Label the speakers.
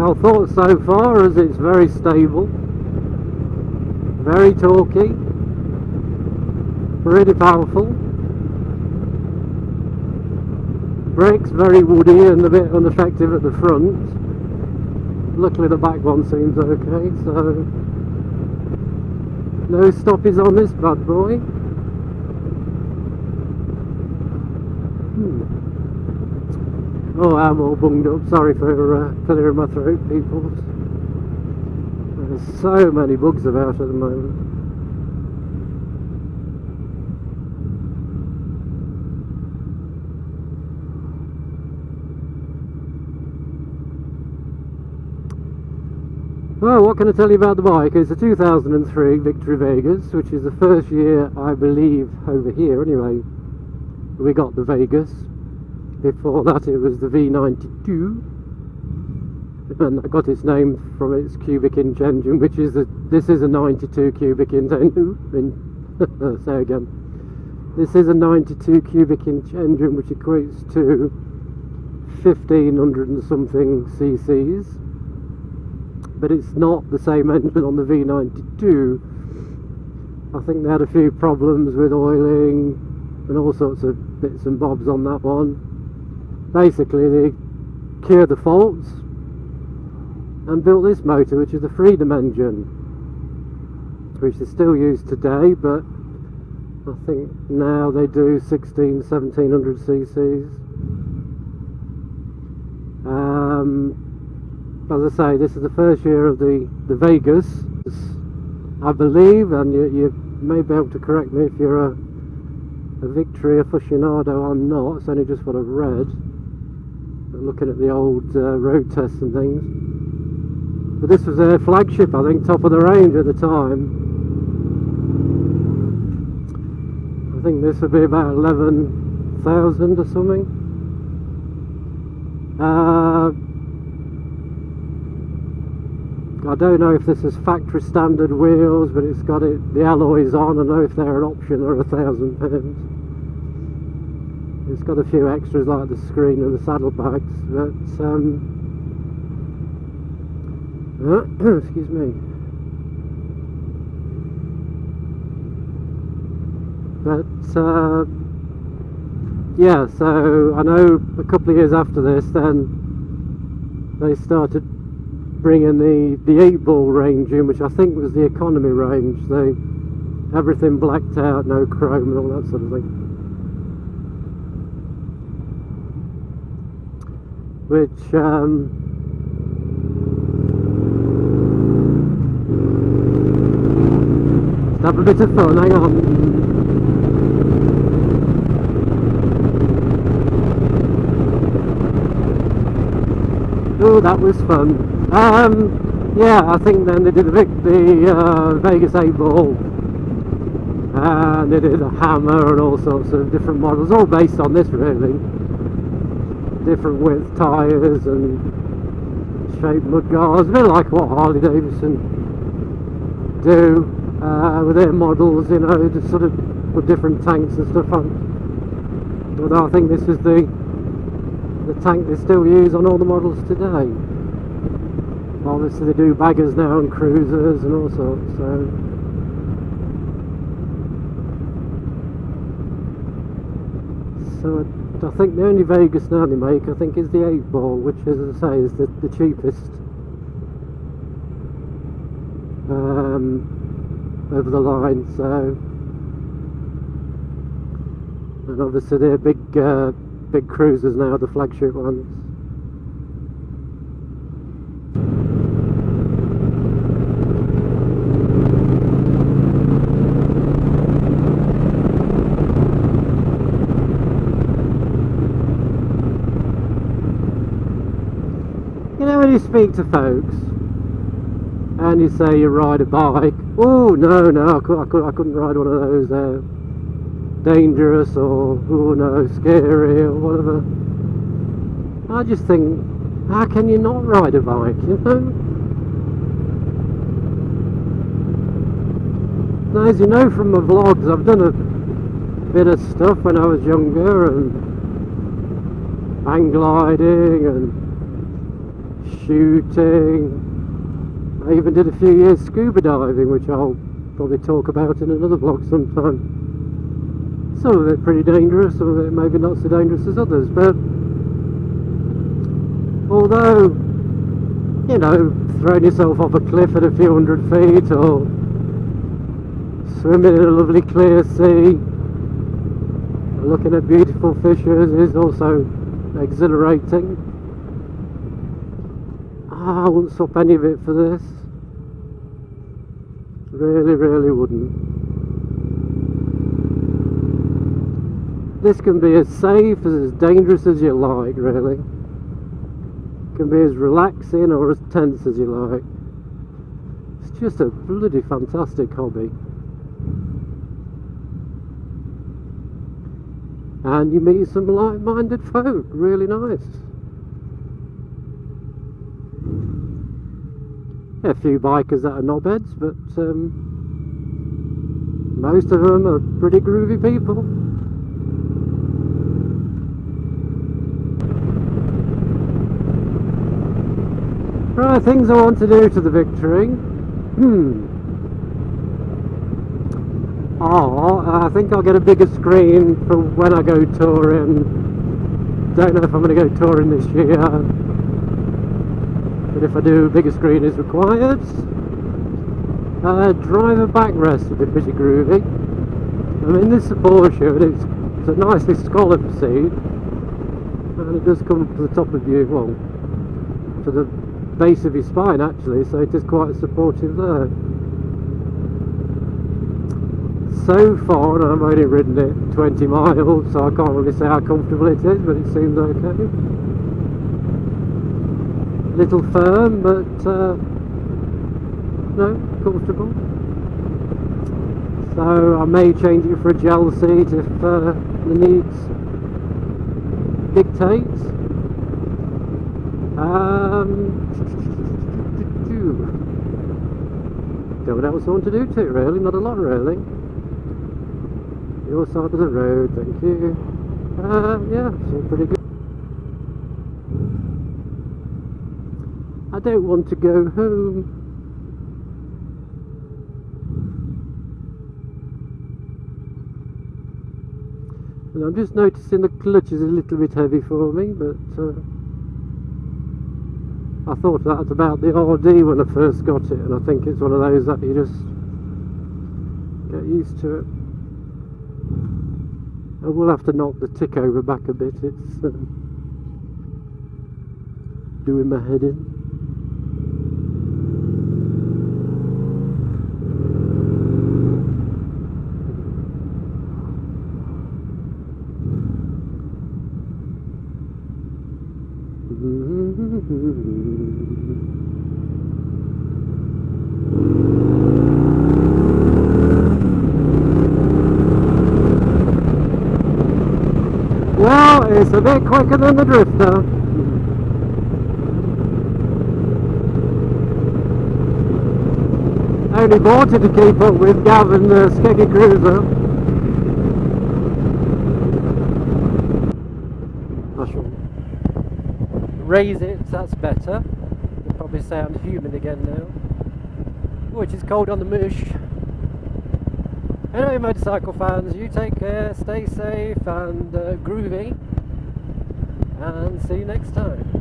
Speaker 1: our thoughts so far is it's very stable, very torquey, really powerful. Brakes very woody and a bit ineffective at the front. Luckily the back one seems okay, so no stoppies on this bad boy. Oh, I'm all bunged up. Sorry for clearing my throat, people. There's so many bugs about at the moment. Well, what can I tell you about the bike? It's a 2003 Victory Vegas, which is the first year, I believe, over here anyway, we got the Vegas. Before that it was the V92, and that got its name from its cubic inch engine, which is this is a 92 cubic inch engine. Say again. This is a 92 cubic inch engine, which equates to 1500 and something cc's. But it's not the same engine on the V92. I think they had a few problems with oiling and all sorts of bits and bobs on that one. Basically they cured the faults and built this motor, which is the Freedom engine, which is still used today, but I think now they do 1700 cc's. As I say, this is the first year of the Vegas, I believe, and you may be able to correct me if you're a Victory aficionado. I'm not, it's only just what I've read, looking at the old road tests and things. But this was their flagship, I think, top of the range at the time. I think this would be about 11,000 or something. I don't know if this is factory standard wheels, but it's got the alloys on. I know if they're an option or £1,000. It's got a few extras like the screen and the saddlebags, but excuse me. But yeah, so I know a couple of years after this, then they started bringing the 8-ball range in, which I think was the economy range. Everything blacked out, no chrome and all that sort of thing. Which let's have a bit of fun, hang on. Oh, that was fun. Yeah, I think then they did the Vegas 8-ball, and they did a hammer and all sorts of different models, all based on this really. Different width tyres and shaped mudguards, a bit like what Harley Davidson do with their models, you know, just sort of put different tanks and stuff on. Although I think this is the tank they still use on all the models today. Obviously they do baggers now and cruisers and all sorts, so I think the only Vegas now they make, I think, is the 8-ball, which, as I say, is the cheapest over the line. So, and obviously they're big cruisers now, the flagship ones. When you speak to folks and you say you ride a bike, oh no, I couldn't ride one of those, dangerous, or oh no, scary, or whatever. I just think, how can you not ride a bike, you know? Now, as you know from my vlogs, I've done a bit of stuff when I was younger, and hang gliding and shooting. I even did a few years scuba diving, which I'll probably talk about in another vlog sometime. Some of it pretty dangerous, some of it maybe not so dangerous as others, but although, you know, throwing yourself off a cliff at a few hundred feet or swimming in a lovely clear sea, looking at beautiful fishes is also exhilarating. I wouldn't swap any of it for this. Really wouldn't. This can be as safe, as dangerous as you like, really. It can be as relaxing or as tense as you like. It's just a bloody fantastic hobby. And you meet some like-minded folk, really nice. A few bikers that are knobheads, but most of them are pretty groovy people. Right, things I want to do to the Victory. I think I'll get a bigger screen for when I go touring. Don't know if I'm going to go touring this year, but if I do, a bigger screen is required. Driver backrest would be pretty groovy. I mean, this is a Porsche, and it's a nicely scalloped seat, and it does come to the top of you, well, to the base of your spine actually, so it is quite supportive there. So far, and I've only ridden it 20 miles, so I can't really say how comfortable it is, but it seems okay. Little firm, but no, comfortable. So I may change it for a gel seat if the needs dictates. Don't know what else I want to do to it really, not a lot really. Your side of the road, thank you. Yeah, it's all pretty good. I don't want to go home. And I'm just noticing the clutch is a little bit heavy for me, but I thought that about the RD when I first got it, and I think it's one of those that you just get used to it. I will have to knock the tick over back a bit, it's doing my head in. Well, it's a bit quicker than the Drifter. I only bought it to keep up with Gavin the Skeggy Cruiser. I shall raise it, that's better. You'll probably sound humid again now. Oh, it is cold on the mush. Anyway, motorcycle fans, you take care, stay safe and groovy, and see you next time.